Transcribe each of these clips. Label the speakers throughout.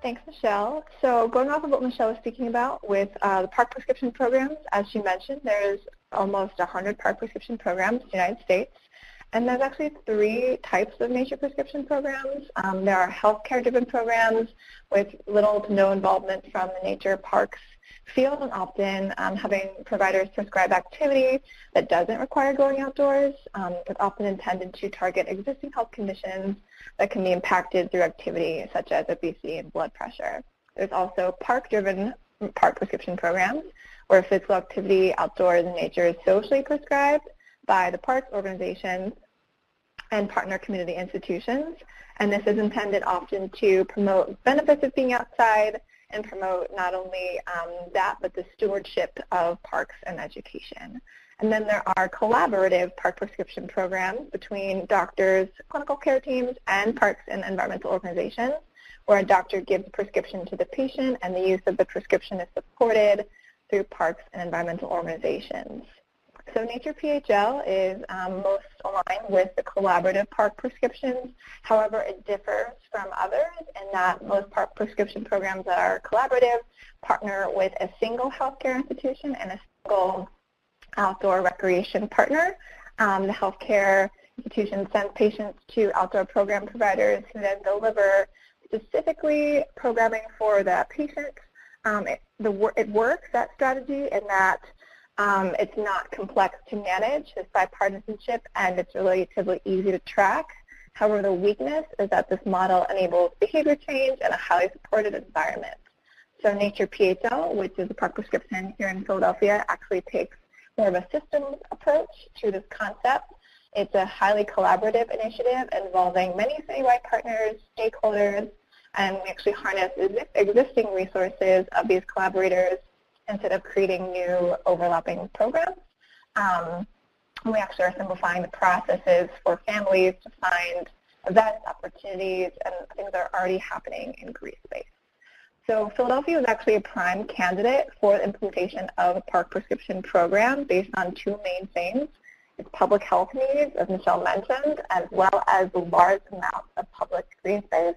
Speaker 1: Thanks, Michelle. So going off of what Michelle was speaking about with the park prescription programs, as she mentioned, there's almost 100 park prescription programs in the United States. And there's actually 3 types of nature prescription programs. There are healthcare-driven programs with little to no involvement from the nature parks field and opt-in, having providers prescribe activity that doesn't require going outdoors. It's often intended to target existing health conditions that can be impacted through activity such as obesity and blood pressure. There's also park-driven park prescription programs where physical activity outdoors in nature is socially prescribed by the parks organizations and partner community institutions. And this is intended often to promote benefits of being outside and promote not only that, but the stewardship of parks and education. And then there are collaborative park prescription programs between doctors, clinical care teams, and parks and environmental organizations, where a doctor gives a prescription to the patient and the use of the prescription is supported through parks and environmental organizations. So NaturePHL is most aligned with the collaborative park prescriptions. However, it differs from others in that most park prescription programs that are collaborative partner with a single healthcare institution and a single outdoor recreation partner. The healthcare institution sends patients to outdoor program providers who then deliver specifically programming for the patient. It works, that strategy, in that it's not complex to manage, it's bipartisanship, and it's relatively easy to track. However, the weakness is that this model enables behavior change in a highly supported environment. So NaturePHL, which is a park prescription here in Philadelphia, actually takes more of a systems approach to this concept. It's a highly collaborative initiative involving many citywide partners, stakeholders, and we actually harness existing resources of these collaborators instead of creating new overlapping programs. We actually are simplifying the processes for families to find events, opportunities, and things that are already happening in green space. So Philadelphia is actually a prime candidate for the implementation of a park prescription program based on 2 main things. It's public health needs, as Michelle mentioned, as well as the large amounts of public green space.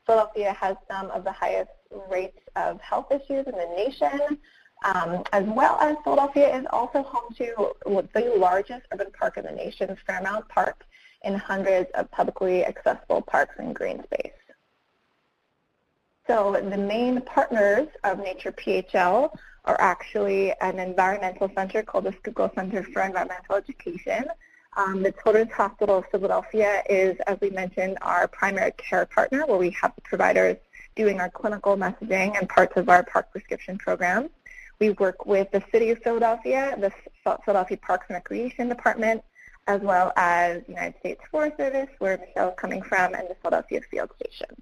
Speaker 1: Philadelphia has some of the highest rates of health issues in the nation, as well as Philadelphia is also home to the largest urban park in the nation, Fairmount Park, and hundreds of publicly accessible parks and green space. So the main partners of NaturePHL are actually an environmental center called the Schuylkill Center for Environmental Education. The Children's Hospital of Philadelphia is, as we mentioned, our primary care partner, where we have the providers doing our clinical messaging and parts of our park prescription program. We work with the City of Philadelphia, the Philadelphia Parks and Recreation Department, as well as the United States Forest Service, where Michelle is coming from, and the Philadelphia Field Station.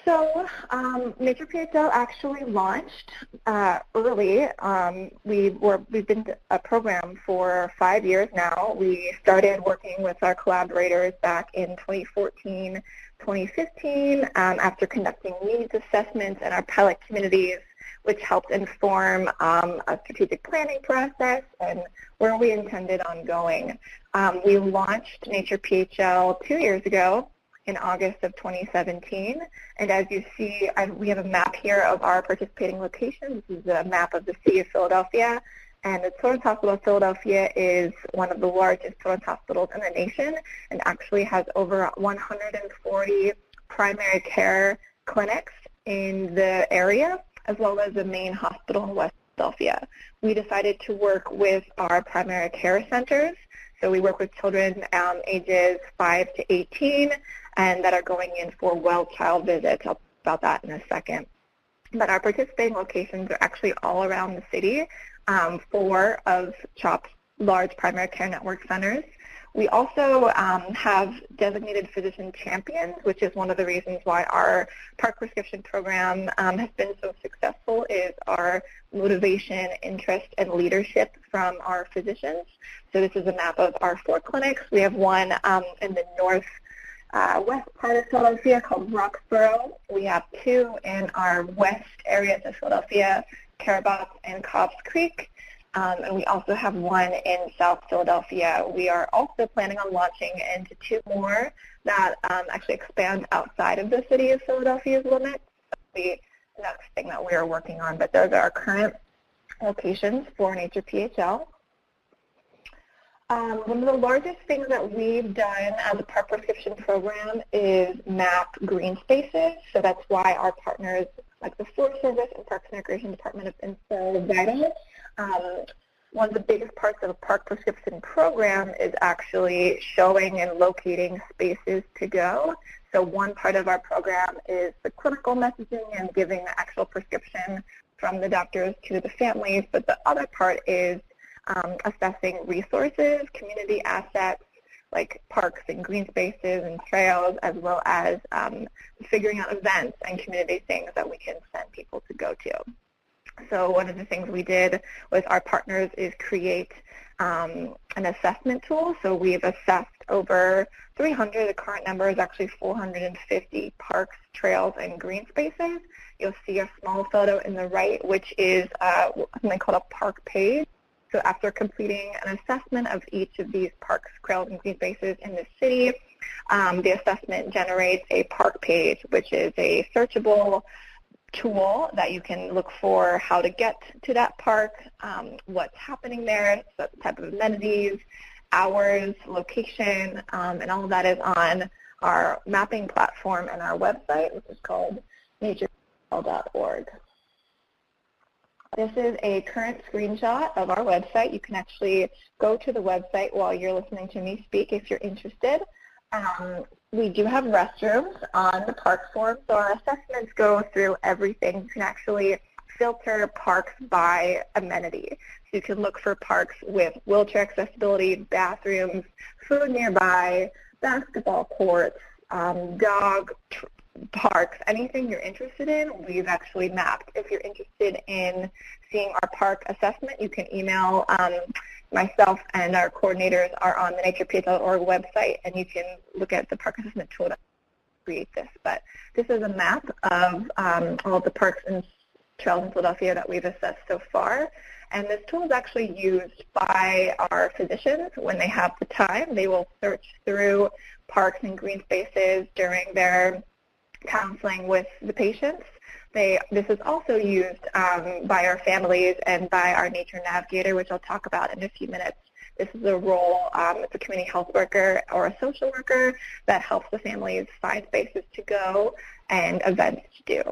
Speaker 1: So NaturePHL actually launched early. We've been a program for 5 years now. We started working with our collaborators back in 2014, 2015 after conducting needs assessments in our pilot communities, which helped inform a strategic planning process and where we intended on going. We launched NaturePHL 2 years ago in August of 2017, and as you see, we have a map here of our participating locations. This is a map of the City of Philadelphia, and the Children's Hospital of Philadelphia is one of the largest children's hospitals in the nation and actually has over 140 primary care clinics in the area, as well as the main hospital in West Philadelphia. We decided to work with our primary care centers. So we work with children ages 5 to 18 and that are going in for well child visits. I'll talk about that in a second. But our participating locations are actually all around the city, 4 of CHOP's large primary care network centers. We also have designated physician champions, which is one of the reasons why our park prescription program has been so successful, is our motivation, interest, and leadership from our physicians. So this is a map of our 4 clinics. We have one in the northwest part of Philadelphia called Roxborough. We have 2 in our west areas of Philadelphia, Carabots and Cobbs Creek. and we also have one in South Philadelphia. We are also planning on launching into 2 more that actually expand outside of the city of Philadelphia's limits. The next thing that we are working on, but those are our current locations for NaturePHL. One of the largest things that we've done as a park prescription program is map green spaces. So that's why our partners like the Forest Service and Parks and Recreation Department have been so vital. One of the biggest parts of a park prescription program is actually showing and locating spaces to go. So one part of our program is the clinical messaging and giving the actual prescription from the doctors to the families, but the other part is assessing resources, community assets like parks and green spaces and trails, as well as figuring out events and community things that we can send people to go to. So one of the things we did with our partners is create an assessment tool. So we've assessed over 300, the current number is actually 450 parks, trails, and green spaces. You'll see a small photo in the right, which is something called a park page. So after completing an assessment of each of these parks, trails, and green spaces in the city, the assessment generates a park page, which is a searchable tool that you can look for how to get to that park, what's happening there, the type of amenities, hours, location, and all of that is on our mapping platform and our website, which is called NaturePHL.org. This is a current screenshot of our website. You can actually go to the website while you're listening to me speak if you're interested. We do have restrooms on the park form, so our assessments go through everything. You can actually filter parks by amenity. So you can look for parks with wheelchair accessibility, bathrooms, food nearby, basketball courts, dog parks, anything you're interested in, we've actually mapped. If you're interested in seeing our park assessment, you can email myself, and our coordinators are on the NaturePHL.org website, and you can look at the park assessment tool to create this. But this is a map of all of the parks and trails in Philadelphia that we've assessed so far. And this tool is actually used by our physicians when they have the time. They will search through parks and green spaces during their counseling with the patients. This is also used by our families and by our Nature Navigator, which I'll talk about in a few minutes. This is a role, it's a community health worker or a social worker that helps the families find spaces to go and events to do.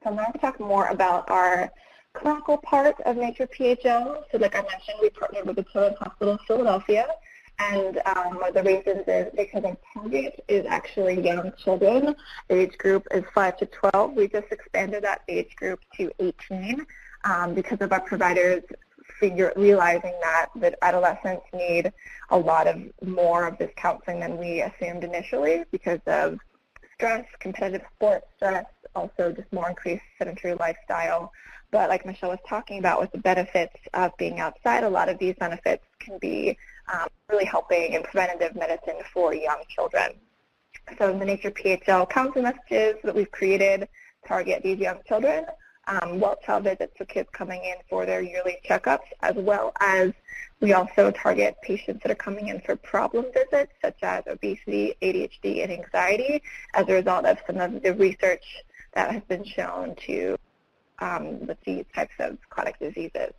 Speaker 1: So I'm going to talk more about our clinical part of NaturePHL. So like I mentioned, we partnered with the Children's Hospital of Philadelphia. And one of the reasons is because our target is actually young children. Age group is 5 to 12. We just expanded that age group to 18 because of our providers realizing that adolescents need a lot of more of this counseling than we assumed initially because of stress, competitive sports stress, also just more increased sedentary lifestyle. But like Michelle was talking about with the benefits of being outside, a lot of these benefits can be really helping in preventative medicine for young children. So the NaturePHL counseling messages that we've created target these young children, well-child visits for kids coming in for their yearly checkups, as well as we also target patients that are coming in for problem visits such as obesity, ADHD, and anxiety as a result of some of the research that has been shown to with these types of chronic diseases.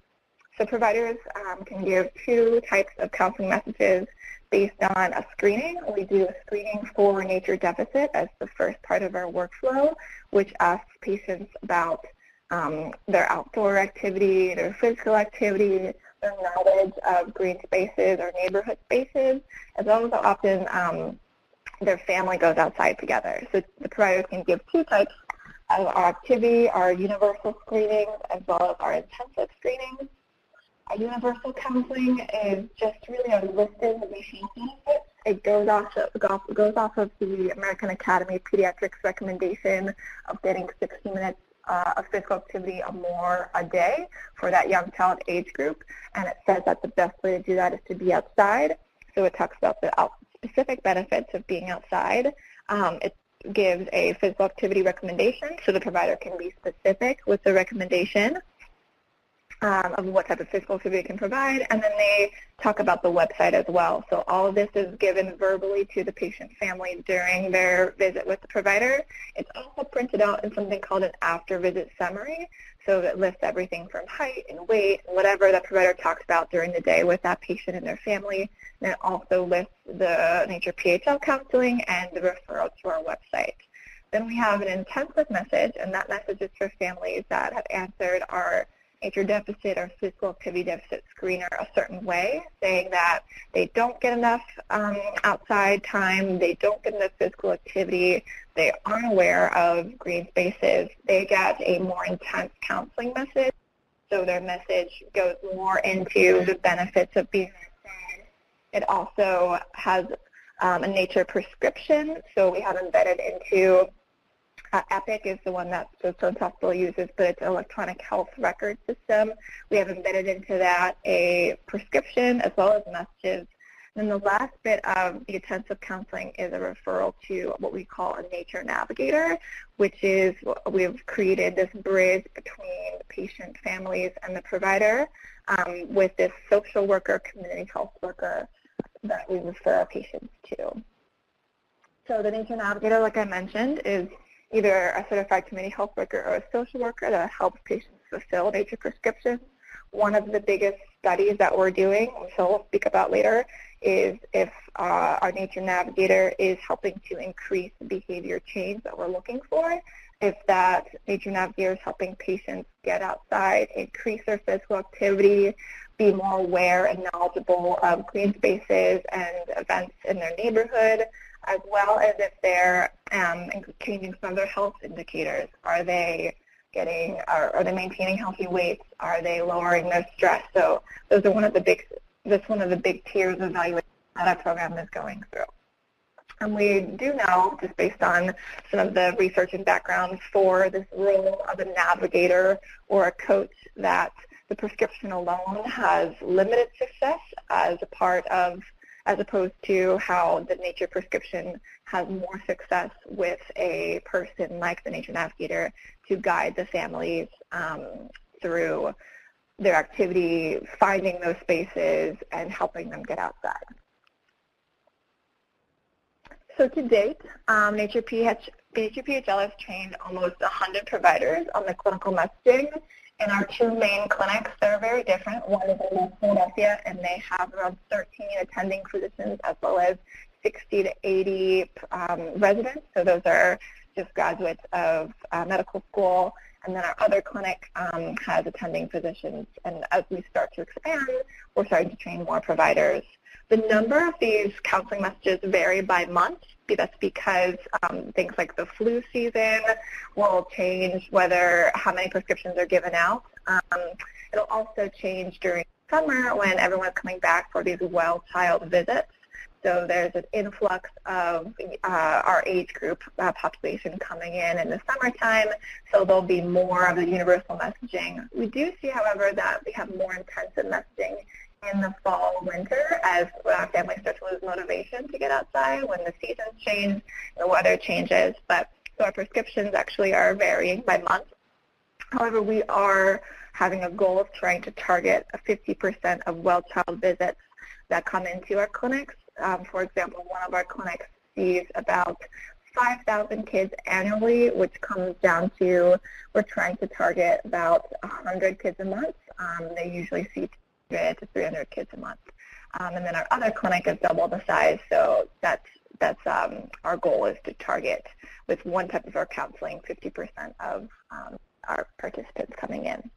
Speaker 1: So providers can give 2 types of counseling messages based on a screening. We do a screening for nature deficit as the first part of our workflow, which asks patients about their outdoor activity, their physical activity, their knowledge of green spaces or neighborhood spaces, as well as how often their family goes outside together. So the providers can give 2 types of our activity, our universal screenings, as well as our intensive screenings. Our universal counseling is just really a listing of the health benefits. It goes off of the American Academy of Pediatrics recommendation of getting 60 minutes of physical activity or more a day for that young child age group. And it says that the best way to do that is to be outside. So it talks about the specific benefits of being outside. It gives a physical activity recommendation so the provider can be specific with the recommendation. of what type of physical activity it can provide, and then they talk about the website as well. So all of this is given verbally to the patient family during their visit with the provider. It's also printed out in something called an after-visit summary, so that lists everything from height and weight and whatever the provider talks about during the day with that patient and their family. And it also lists the NaturePHL counseling and the referral to our website. Then we have an intensive message, and that message is for families that have answered our nature deficit or physical activity deficit screener a certain way, saying that they don't get enough outside time, they don't get enough physical activity, they aren't aware of green spaces. They get a more intense counseling message, so their message goes more into the benefits of being outside. It also has a nature prescription, so we have embedded into EPIC is the one that the Children's Hospital uses, but it's an electronic health record system. We have embedded into that a prescription as well as messages. And then the last bit of the intensive counseling is a referral to what we call a Nature Navigator, which is we've created this bridge between the patient families and the provider with this social worker, community health worker that we refer our patients to. So the Nature Navigator, like I mentioned, is either a certified community health worker or a social worker that helps patients fulfill nature prescriptions. One of the biggest studies that we're doing, which we'll speak about later, is if our Nature Navigator is helping to increase the behavior change that we're looking for, if that Nature Navigator is helping patients get outside, increase their physical activity, be more aware and knowledgeable of green spaces and events in their neighborhood, as well as if they're changing some of their health indicators. Are they maintaining healthy weights? Are they lowering their stress? So those are one of the big tiers of evaluation that our program is going through. And we do know, just based on some of the research and background for this role of a navigator or a coach, that the prescription alone has limited success as opposed to how the nature prescription has more success with a person like the Nature Navigator to guide the families through their activity, finding those spaces, and helping them get outside. So to date, NaturePHL has trained almost 100 providers on the clinical messaging. In our two main clinics, they're very different. One is in North Philadelphia, and they have around 13 attending physicians as well as 60 to 80 residents. So those are just graduates of medical school. And then our other clinic has attending physicians. And as we start to expand, we're starting to train more providers. The number of these counseling messages vary by month. That's because things like the flu season will change how many prescriptions are given out. It'll also change during summer when everyone's coming back for these well child visits. So there's an influx of our age group population coming in the summertime, so there'll be more of the universal messaging. We do see, however, that we have more intensive messaging in the fall, winter, as families start to lose motivation to get outside when the seasons change, the weather changes. But so our prescriptions actually are varying by month. However, we are having a goal of trying to target 50% of well child visits that come into our clinics. For example, one of our clinics sees about 5,000 kids annually, which comes down to we're trying to target about 100 kids a month. They usually see 200 to 300 kids a month. And then our other clinic is double the size, so that's our goal is to target with one type of our counseling 50% of our participants coming in.